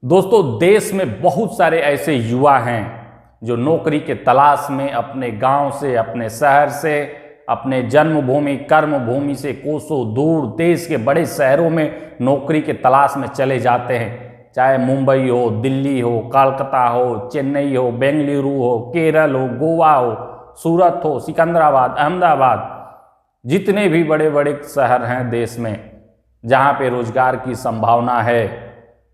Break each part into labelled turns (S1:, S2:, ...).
S1: दोस्तों, देश में बहुत सारे ऐसे युवा हैं जो नौकरी के तलाश में अपने गांव से, अपने शहर से, अपने जन्मभूमि कर्मभूमि से कोसों दूर देश के बड़े शहरों में नौकरी के तलाश में चले जाते हैं। चाहे मुंबई हो, दिल्ली हो, कोलकाता हो, चेन्नई हो, बेंगलुरु हो, केरल हो, गोवा हो, सूरत हो, सिकंदराबाद, अहमदाबाद, जितने भी बड़े बड़े शहर हैं देश में जहाँ पे रोजगार की संभावना है,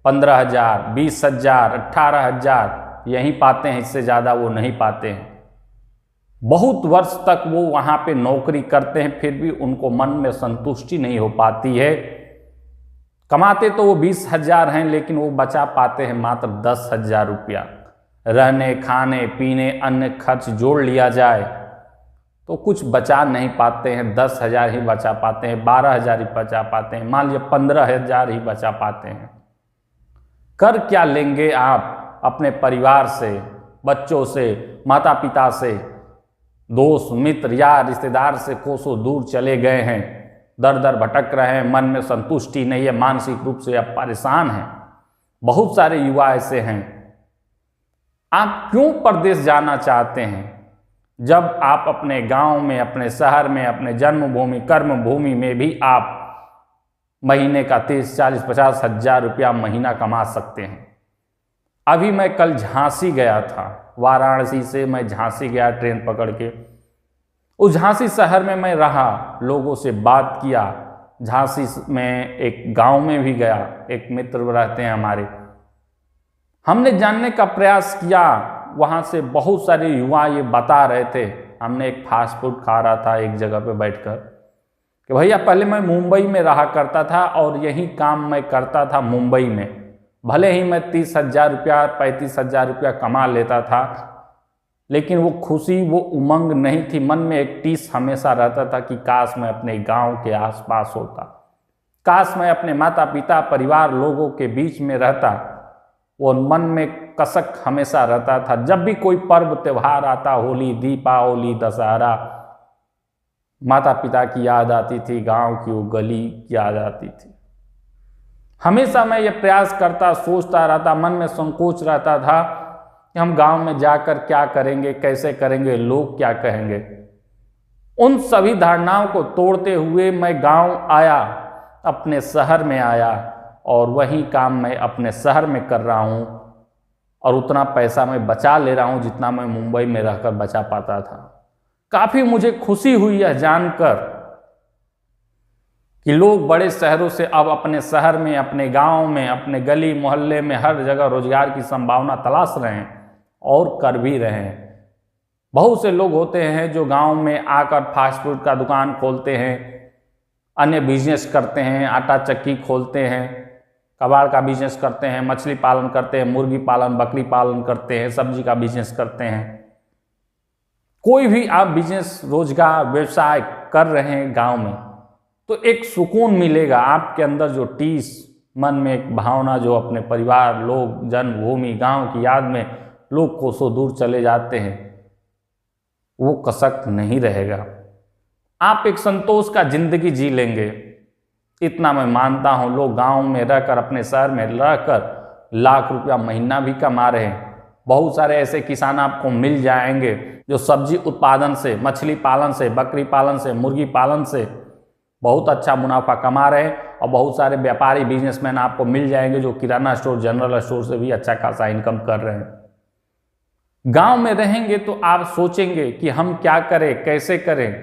S1: 15,000, 20,000, 18,000 यहीं पाते हैं, इससे ज़्यादा वो नहीं पाते हैं। बहुत वर्ष तक वो वहाँ पे नौकरी करते हैं, फिर भी उनको मन में संतुष्टि नहीं हो पाती है। कमाते तो वो 20,000 हैं, लेकिन वो बचा पाते हैं मात्र 10,000 रुपया। रहने, खाने, पीने, अन्य खर्च जोड़ लिया जाए तो कुछ बचा नहीं पाते हैं। 10,000 ही बचा पाते हैं, 12,000 ही बचा पाते हैं, मान लीजिए 15,000 ही बचा पाते हैं। कर क्या लेंगे आप अपने परिवार से, बच्चों से, माता पिता से, दोस्त मित्र या रिश्तेदार से कोसों दूर चले गए हैं, दर दर भटक रहे हैं, मन में संतुष्टि नहीं है, मानसिक रूप से आप परेशान हैं। बहुत सारे युवा ऐसे हैं। आप क्यों परदेश जाना चाहते हैं जब आप अपने गांव में, अपने शहर में, अपने जन्मभूमि कर्मभूमि में भी आप महीने का 30, 40, 50 हजार रुपया महीना कमा सकते हैं। अभी मैं कल झांसी गया था, वाराणसी से मैं झांसी गया ट्रेन पकड़ के। उस झांसी शहर में मैं रहा, लोगों से बात किया। झांसी में एक गांव में भी गया, एक मित्र रहते हैं हमारे, हमने जानने का प्रयास किया। वहाँ से बहुत सारे युवा ये बता रहे थे। हमने एक फास्ट फूड खा रहा था एक जगह पे बैठकर कि भैया पहले मैं मुंबई में रहा करता था और यही काम मैं करता था मुंबई में। भले ही मैं 30,000 रुपया, 35,000 रुपया कमा लेता था, लेकिन वो खुशी, वो उमंग नहीं थी। मन में एक टीस हमेशा रहता था कि काश मैं अपने गांव के आसपास होता, काश मैं अपने माता पिता, परिवार, लोगों के बीच में रहता। वो मन में कसक हमेशा रहता था। जब भी कोई पर्व त्यौहार आता, होली, दीपावली, दशहरा, माता पिता की याद आती थी, गांव की वो गली याद आती थी। हमेशा मैं ये प्रयास करता, सोचता रहता, मन में संकोच रहता था कि हम गांव में जाकर क्या करेंगे, कैसे करेंगे, लोग क्या कहेंगे। उन सभी धारणाओं को तोड़ते हुए मैं गांव आया, अपने शहर में आया और वही काम मैं अपने शहर में कर रहा हूँ और उतना पैसा मैं बचा ले रहा हूँ जितना मैं मुंबई में रहकर बचा पाता था। काफ़ी मुझे खुशी हुई यह जानकर कि लोग बड़े शहरों से अब अपने शहर में, अपने गांव में, अपने गली मोहल्ले में हर जगह रोजगार की संभावना तलाश रहे हैं और कर भी रहे हैं। बहुत से लोग होते हैं जो गांव में आकर फास्ट फूड का दुकान खोलते हैं, अन्य बिजनेस करते हैं, आटा चक्की खोलते हैं, कबाड़ का बिजनेस करते हैं, मछली पालन करते हैं, मुर्गी पालन, बकरी पालन करते हैं, सब्जी का बिजनेस करते हैं। कोई भी आप बिजनेस, रोजगार, व्यवसाय कर रहे हैं गांव में, तो एक सुकून मिलेगा आपके अंदर। जो टीस मन में एक भावना, जो अपने परिवार, लोग, जन्मभूमि, गांव की याद में लोग कोसों दूर चले जाते हैं, वो कसक नहीं रहेगा। आप एक संतोष का जिंदगी जी लेंगे, इतना मैं मानता हूँ। लोग गांव में रहकर, अपने शहर में रहकर लाख रुपया महीना भी कमा रहे हैं। बहुत सारे ऐसे किसान आपको मिल जाएंगे जो सब्जी उत्पादन से, मछली पालन से, बकरी पालन से, मुर्गी पालन से बहुत अच्छा मुनाफा कमा रहे हैं। और बहुत सारे व्यापारी, बिजनेसमैन आपको मिल जाएंगे जो किराना स्टोर, जनरल स्टोर से भी अच्छा खासा इनकम कर रहे हैं। गांव में रहेंगे तो आप सोचेंगे कि हम क्या करें, कैसे करें,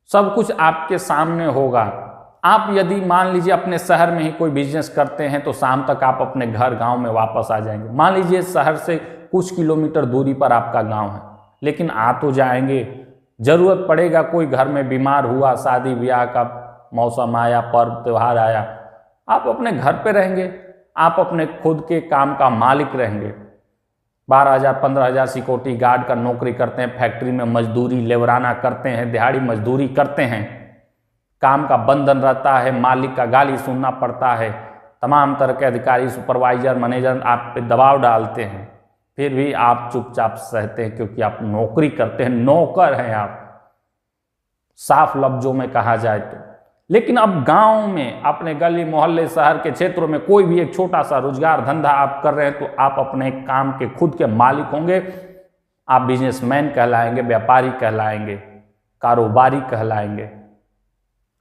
S1: सब कुछ आपके सामने होगा। आप यदि मान लीजिए अपने शहर में ही कोई बिजनेस करते हैं तो शाम तक आप अपने घर गांव में वापस आ जाएंगे। मान लीजिए शहर से कुछ किलोमीटर दूरी पर आपका गांव है, लेकिन आ तो जाएंगे। जरूरत पड़ेगा, कोई घर में बीमार हुआ, शादी ब्याह का मौसम आया, पर्व त्यौहार आया, आप अपने घर पे रहेंगे, आप अपने खुद के काम का मालिक रहेंगे। 12,000, 15,000 सिक्योरिटी गार्ड का नौकरी करते हैं, फैक्ट्री में मजदूरी लेवराना करते हैं, दिहाड़ी मजदूरी करते हैं, काम का बंधन रहता है, मालिक का गाली सुनना पड़ता है, तमाम तरह के अधिकारी, सुपरवाइजर, मैनेजर आप पे दबाव डालते हैं, फिर भी आप चुपचाप सहते हैं क्योंकि आप नौकरी करते हैं, नौकर हैं आप, साफ लफ्जों में कहा जाए तो। लेकिन अब गांव में, अपने गली मोहल्ले शहर के क्षेत्रों में कोई भी एक छोटा सा रोजगार धंधा आप कर रहे हैं तो आप अपने काम के खुद के मालिक होंगे। आप बिजनेसमैन कहलाएंगे, व्यापारी कहलाएंगे, कारोबारी कहलाएंगे।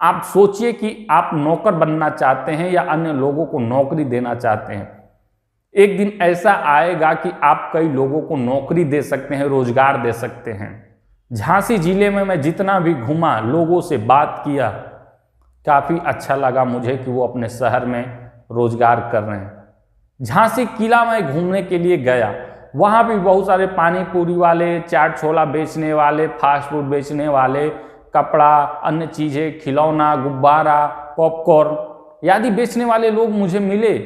S1: आप सोचिए कि आप नौकर बनना चाहते हैं या अन्य लोगों को नौकरी देना चाहते हैं। एक दिन ऐसा आएगा कि आप कई लोगों को नौकरी दे सकते हैं, रोजगार दे सकते हैं। झांसी जिले में मैं जितना भी घूमा, लोगों से बात किया, काफ़ी अच्छा लगा मुझे कि वो अपने शहर में रोजगार कर रहे हैं। झांसी किला में घूमने के लिए गया, वहाँ भी बहुत सारे पानी पूरी वाले, चाट छोला बेचने वाले, फास्ट फूड बेचने वाले, कपड़ा, अन्य चीज़ें, खिलौना, गुब्बारा, पॉपकॉर्न आदि बेचने वाले लोग मुझे मिले।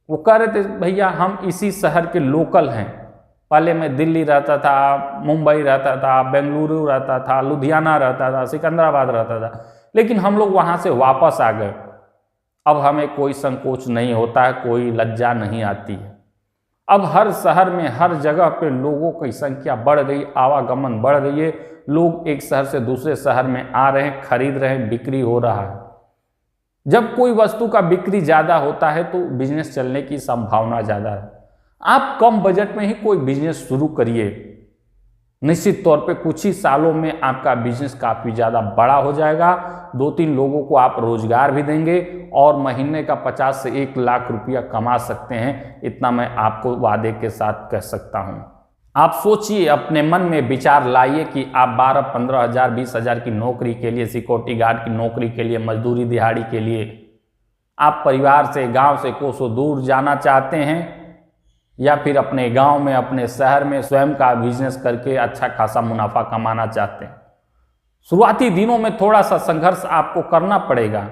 S1: वो कह रहे थे भैया हम इसी शहर के लोकल हैं। पहले मैं दिल्ली रहता था, मुंबई रहता था, बेंगलुरु रहता था, लुधियाना रहता था, सिकंदराबाद रहता था, लेकिन हम लोग वहाँ से वापस आ गए। अब हमें कोई संकोच नहीं होता है, कोई लज्जा नहीं आती है। अब हर शहर में, हर जगह पे लोगों की संख्या बढ़ गई, आवागमन बढ़ रही है। लोग एक शहर से दूसरे शहर में आ रहे हैं, खरीद रहे हैं, बिक्री हो रहा है। जब कोई वस्तु का बिक्री ज़्यादा होता है तो बिजनेस चलने की संभावना ज़्यादा है। आप कम बजट में ही कोई बिजनेस शुरू करिए, निश्चित तौर पे कुछ ही सालों में आपका बिजनेस काफ़ी ज़्यादा बड़ा हो जाएगा। 2-3 लोगों को आप रोजगार भी देंगे और महीने का 50 से 1 लाख रुपया कमा सकते हैं। इतना मैं आपको वादे के साथ कह सकता हूँ। आप सोचिए, अपने मन में विचार लाइए कि आप 12-15 हज़ार, 20 हज़ार की नौकरी के लिए, सिक्योरिटी गार्ड की नौकरी के लिए, मजदूरी दिहाड़ी के लिए आप परिवार से, गांव से कोसों दूर जाना चाहते हैं, या फिर अपने गांव में, अपने शहर में स्वयं का बिजनेस करके अच्छा खासा मुनाफा कमाना चाहते हैं। शुरुआती दिनों में थोड़ा सा संघर्ष आपको करना पड़ेगा,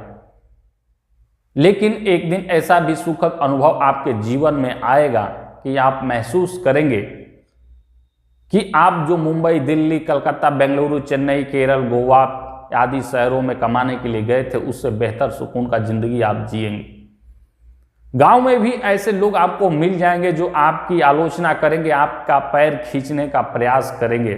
S1: लेकिन एक दिन ऐसा भी सुखद अनुभव आपके जीवन में आएगा कि आप महसूस करेंगे कि आप जो मुंबई, दिल्ली, कलकत्ता, बेंगलुरु, चेन्नई, केरल, गोवा आदि शहरों में कमाने के लिए गए थे, उससे बेहतर सुकून का जिंदगी आप जिएंगे। गांव में भी ऐसे लोग आपको मिल जाएंगे जो आपकी आलोचना करेंगे, आपका पैर खींचने का प्रयास करेंगे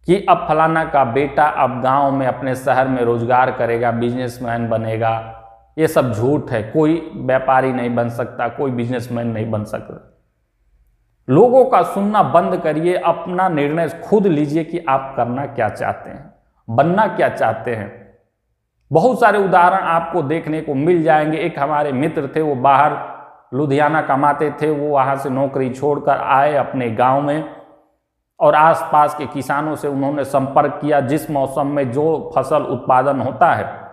S1: कि अब फलाना का बेटा अब गांव में, अपने शहर में रोजगार करेगा, बिजनेसमैन बनेगा। ये सब झूठ है। कोई व्यापारी नहीं बन सकता, कोई बिजनेसमैन नहीं बन सकता। लोगों का सुनना बंद करिए, अपना निर्णय खुद लीजिए कि आप करना क्या चाहते हैं, बनना क्या चाहते हैं। बहुत सारे उदाहरण आपको देखने को मिल जाएंगे। एक हमारे मित्र थे, वो बाहर लुधियाना कमाते थे, वो वहाँ से नौकरी छोड़कर आए अपने गांव में और आसपास के किसानों से उन्होंने संपर्क किया। जिस मौसम में जो फसल उत्पादन होता है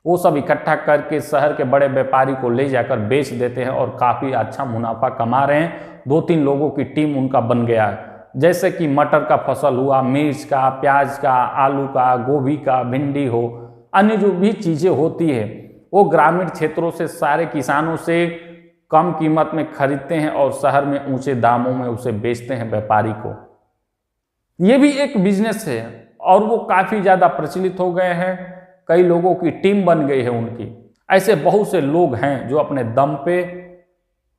S1: वो सब इकट्ठा करके शहर के बड़े व्यापारी को ले जाकर बेच देते हैं और काफ़ी अच्छा मुनाफा कमा रहे हैं। 2-3 लोगों की टीम उनका बन गया है। जैसे कि मटर का फसल हुआ, मिर्च का, प्याज का, आलू का, गोभी का, भिंडी हो, अन्य जो भी चीज़ें होती है वो ग्रामीण क्षेत्रों से सारे किसानों से कम कीमत में खरीदते हैं और शहर में ऊंचे दामों में उसे बेचते हैं व्यापारी को। ये भी एक बिजनेस है और वो काफ़ी ज़्यादा प्रचलित हो गए हैं। कई लोगों की टीम बन गई है उनकी। ऐसे बहुत से लोग हैं जो अपने दम पे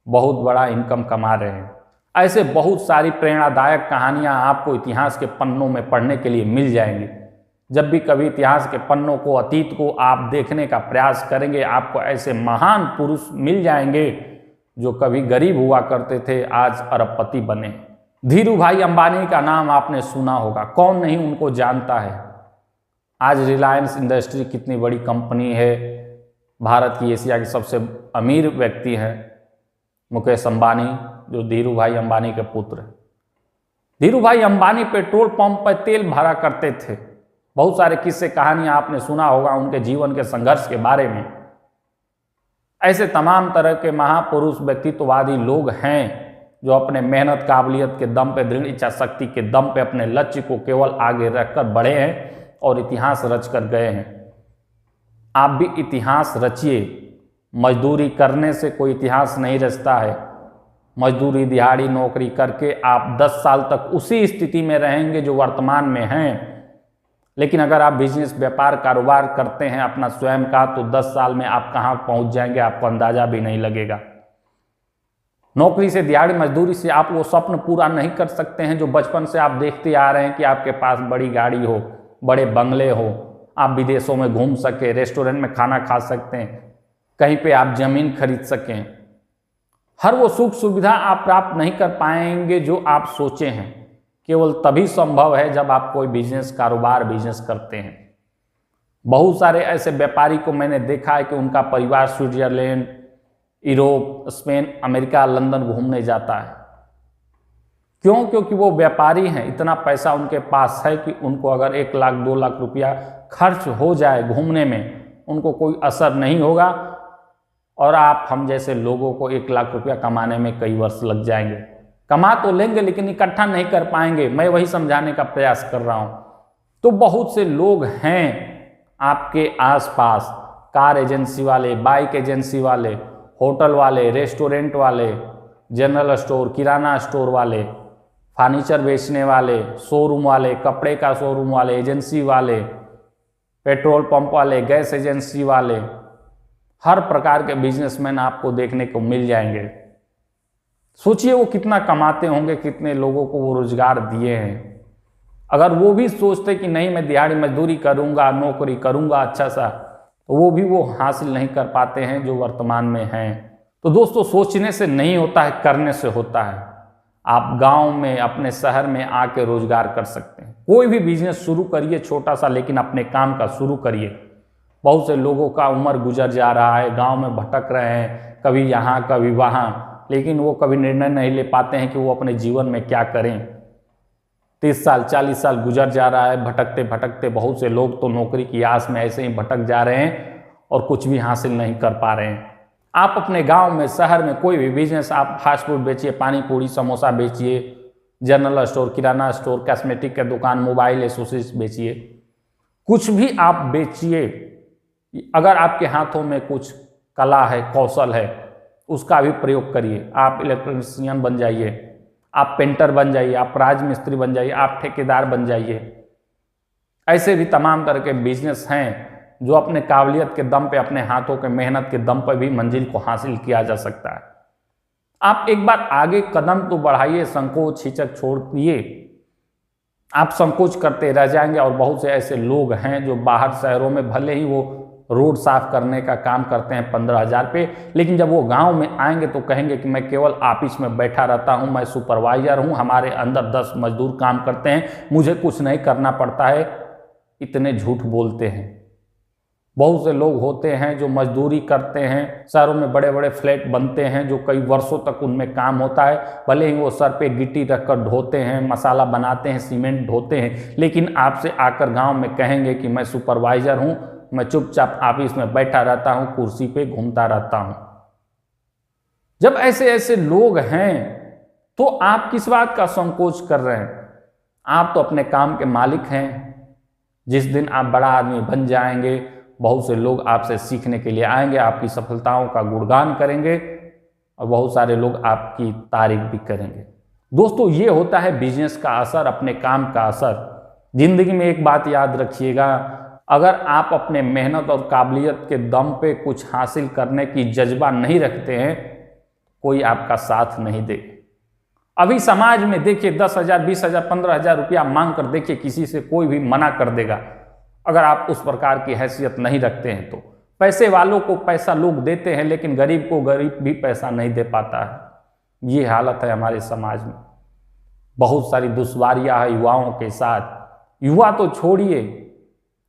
S1: बहुत बड़ा इनकम कमा रहे हैं। ऐसे बहुत सारी प्रेरणादायक कहानियाँ आपको इतिहास के पन्नों में पढ़ने के लिए मिल जाएंगी। जब भी कभी इतिहास के पन्नों को, अतीत को आप देखने का प्रयास करेंगे, आपको ऐसे महान पुरुष मिल जाएंगे जो कभी गरीब हुआ करते थे, आज अरबपति बने। धीरू भाई अंबानी का नाम आपने सुना होगा, कौन नहीं उनको जानता है। आज रिलायंस इंडस्ट्री कितनी बड़ी कंपनी है। भारत की, एशिया के सबसे अमीर व्यक्ति हैं मुकेश अंबानी, जो धीरू भाई अंबानी के पुत्र हैं। धीरू भाई अंबानी पेट्रोल पंप पर तेल भरा करते थे। बहुत सारे किस्से कहानियां आपने सुना होगा उनके जीवन के संघर्ष के बारे में। ऐसे तमाम तरह के महापुरुष, व्यक्तित्ववादी लोग हैं जो अपने मेहनत, काबिलियत के दम पे, दृढ़ इच्छा शक्ति के दम पे अपने लक्ष्य को केवल आगे रखकर बढ़े हैं और इतिहास रच कर गए हैं। आप भी इतिहास रचिए। मजदूरी करने से कोई इतिहास नहीं रचता है। मजदूरी, दिहाड़ी, नौकरी करके आप 10 साल तक उसी स्थिति में रहेंगे जो वर्तमान में हैं। लेकिन अगर आप बिजनेस, व्यापार, कारोबार करते हैं अपना स्वयं का, तो 10 साल में आप कहाँ पहुँच जाएंगे आपको अंदाजा भी नहीं लगेगा। नौकरी से, दिहाड़ी मजदूरी से आप वो स्वप्न पूरा नहीं कर सकते हैं जो बचपन से आप देखते आ रहे हैं कि आपके पास बड़ी गाड़ी हो, बड़े बंगले हो, आप विदेशों में घूम सकें, रेस्टोरेंट में खाना खा सकते हैं, कहीं पे आप ज़मीन खरीद सकें। हर वो सुख सुविधा आप प्राप्त नहीं कर पाएंगे जो आप सोचे हैं। केवल तभी संभव है जब आप कोई बिजनेस, कारोबार, बिजनेस करते हैं। बहुत सारे ऐसे व्यापारी को मैंने देखा है कि उनका परिवार Switzerland, Europe, Spain, America, London घूमने जाता है। क्यों? क्योंकि वो व्यापारी हैं, इतना पैसा उनके पास है कि उनको अगर 1 लाख 2 लाख रुपया खर्च हो जाए घूमने में, उनको कोई असर नहीं होगा। और आप हम जैसे लोगों को 1 लाख रुपया कमाने में कई वर्ष लग जाएंगे। कमा तो लेंगे लेकिन इकट्ठा नहीं कर पाएंगे। मैं वही समझाने का प्रयास कर रहा हूँ। तो बहुत से लोग हैं आपके आसपास, कार एजेंसी वाले, बाइक एजेंसी वाले, होटल वाले, रेस्टोरेंट वाले, जनरल स्टोर, किराना स्टोर वाले, फर्नीचर बेचने वाले, शोरूम वाले, कपड़े का शोरूम वाले, एजेंसी वाले, पेट्रोल पंप वाले, गैस एजेंसी वाले, हर प्रकार के बिजनेसमैन आपको देखने को मिल जाएंगे। सोचिए वो कितना कमाते होंगे, कितने लोगों को वो रोजगार दिए हैं। अगर वो भी सोचते कि नहीं मैं दिहाड़ी मजदूरी करूंगा, नौकरी करूंगा अच्छा सा, तो वो भी वो हासिल नहीं कर पाते हैं जो वर्तमान में हैं। तो दोस्तों, सोचने से नहीं होता है, करने से होता है। आप गांव में, अपने शहर में आके रोजगार कर सकते हैं। कोई भी बिजनेस शुरू करिए छोटा सा, लेकिन अपने काम का शुरू करिए। बहुत से लोगों का उम्र गुजर जा रहा है, गांव में भटक रहे हैं, कभी यहाँ कभी वहाँ, लेकिन वो कभी निर्णय नहीं ले पाते हैं कि वो अपने जीवन में क्या करें। 30 साल 40 साल गुजर जा रहा है भटकते भटकते। बहुत से लोग तो नौकरी की आस में ऐसे ही भटक जा रहे हैं और कुछ भी हासिल नहीं कर पा रहे हैं। आप अपने गांव में, शहर में कोई भी बिजनेस, आप फास्ट फूड बेचिए, पानी पूरी समोसा बेचिए, जनरल स्टोर, किराना स्टोर, कॉस्मेटिक का दुकान, मोबाइल एसोसीज बेचिए, कुछ भी आप बेचिए। अगर आपके हाथों में कुछ कला है, कौशल है, उसका भी प्रयोग करिए। आप इलेक्ट्रीशियन बन जाइए, आप पेंटर बन जाइए, आप राजमिस्त्री बन जाइए, आप ठेकेदार बन जाइए। ऐसे भी तमाम तरह के बिजनेस हैं जो अपने काबिलियत के दम पे, अपने हाथों के मेहनत के दम पर भी मंजिल को हासिल किया जा सकता है। आप एक बार आगे कदम तो बढ़ाइए, संकोच हिचक छोड़ दिए। आप संकोच करते रह जाएंगे। और बहुत से ऐसे लोग हैं जो बाहर शहरों में भले ही वो रोड साफ करने का काम करते हैं 15,000 पे, लेकिन जब वो गांव में आएंगे तो कहेंगे कि मैं केवल ऑफिस में बैठा रहता हूं, मैं सुपरवाइजर हूं, हमारे अंदर 10 मजदूर काम करते हैं, मुझे कुछ नहीं करना पड़ता है। इतने झूठ बोलते हैं। बहुत से लोग होते हैं जो मजदूरी करते हैं, शहरों में बड़े बड़े फ्लैट बनते हैं जो कई वर्षों तक उनमें काम होता है। भले ही वो सर पे गिट्टी रखकर ढोते हैं, मसाला बनाते हैं, सीमेंट ढोते हैं, लेकिन आपसे आकर गांव में कहेंगे कि मैं सुपरवाइजर हूं, मैं चुपचाप ऑफिस में बैठा रहता हूं, कुर्सी पे घूमता रहता हूं। जब ऐसे ऐसे लोग हैं तो आप किस बात का संकोच कर रहे हैं? आप तो अपने काम के मालिक हैं। जिस दिन आप बड़ा आदमी बन जाएंगे, बहुत से लोग आपसे सीखने के लिए आएंगे, आपकी सफलताओं का गुणगान करेंगे और बहुत सारे लोग आपकी तारीफ भी करेंगे। दोस्तों, ये होता है बिजनेस का असर, अपने काम का असर। जिंदगी में एक बात याद रखिएगा, अगर आप अपने मेहनत और काबिलियत के दम पे कुछ हासिल करने की जज्बा नहीं रखते हैं, कोई आपका साथ नहीं दे। अभी समाज में देखिए 10,000, 20,000, 15,000 रुपया मांग कर देखिए, किसी से कोई भी मना कर देगा। अगर आप उस प्रकार की हैसियत नहीं रखते हैं तो पैसे वालों को पैसा लोग देते हैं, लेकिन गरीब को गरीब भी पैसा नहीं दे पाता है। ये हालत है हमारे समाज में। बहुत सारी दुश्वारियां है युवाओं के साथ। युवा तो छोड़िए,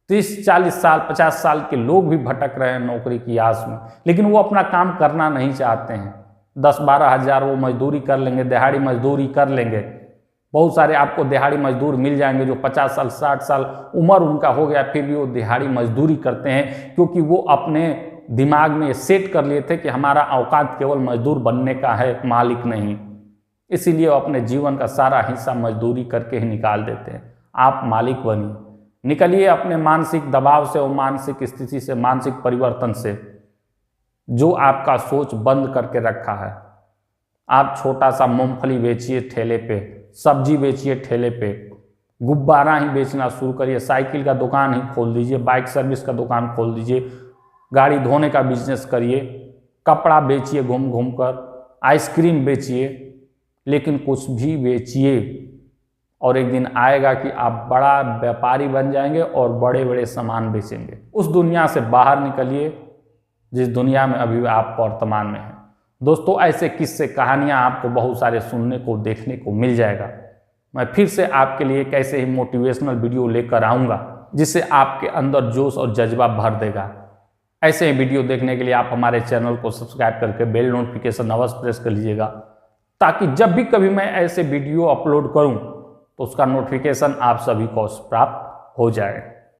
S1: 30, 40 साल, 50 साल के लोग भी भटक रहे हैं नौकरी की आस में, लेकिन वो अपना काम करना नहीं चाहते हैं। 10-12 हज़ार वो मजदूरी कर लेंगे, दिहाड़ी मजदूरी कर लेंगे। बहुत सारे आपको दिहाड़ी मजदूर मिल जाएंगे जो 50 साल, 60 साल उम्र उनका हो गया, फिर भी वो दिहाड़ी मजदूरी करते हैं, क्योंकि वो अपने दिमाग में सेट कर लिए थे कि हमारा औकात केवल मजदूर बनने का है, मालिक नहीं। इसीलिए वो अपने जीवन का सारा हिस्सा मजदूरी करके ही निकाल देते हैं। आप मालिक बनिए, निकलिए अपने मानसिक दबाव से और मानसिक स्थिति से, मानसिक परिवर्तन से जो आपका सोच बंद करके रखा है। आप छोटा सा मूंगफली बेचिए ठेले पे, सब्जी बेचिए ठेले पे, गुब्बारा ही बेचना शुरू करिए, साइकिल का दुकान ही खोल दीजिए, बाइक सर्विस का दुकान खोल दीजिए, गाड़ी धोने का बिजनेस करिए, कपड़ा बेचिए घूम घूम कर, आइसक्रीम बेचिए, लेकिन कुछ भी बेचिए, और एक दिन आएगा कि आप बड़ा व्यापारी बन जाएंगे और बड़े बड़े सामान बेचेंगे। उस दुनिया से बाहर निकलिए जिस दुनिया में अभी आप वर्तमान में हैं। दोस्तों, ऐसे किस्से कहानियां आपको बहुत सारे सुनने को देखने को मिल जाएगा। मैं फिर से आपके लिए एक ऐसे ही मोटिवेशनल वीडियो लेकर आऊँगा जिससे आपके अंदर जोश और जज्बा भर देगा। ऐसे ही वीडियो देखने के लिए आप हमारे चैनल को सब्सक्राइब करके बेल नोटिफिकेशन अवश्य प्रेस कर लीजिएगा, ताकि जब भी कभी मैं ऐसे वीडियो अपलोड करूं तो उसका नोटिफिकेशन आप सभी को प्राप्त हो जाए।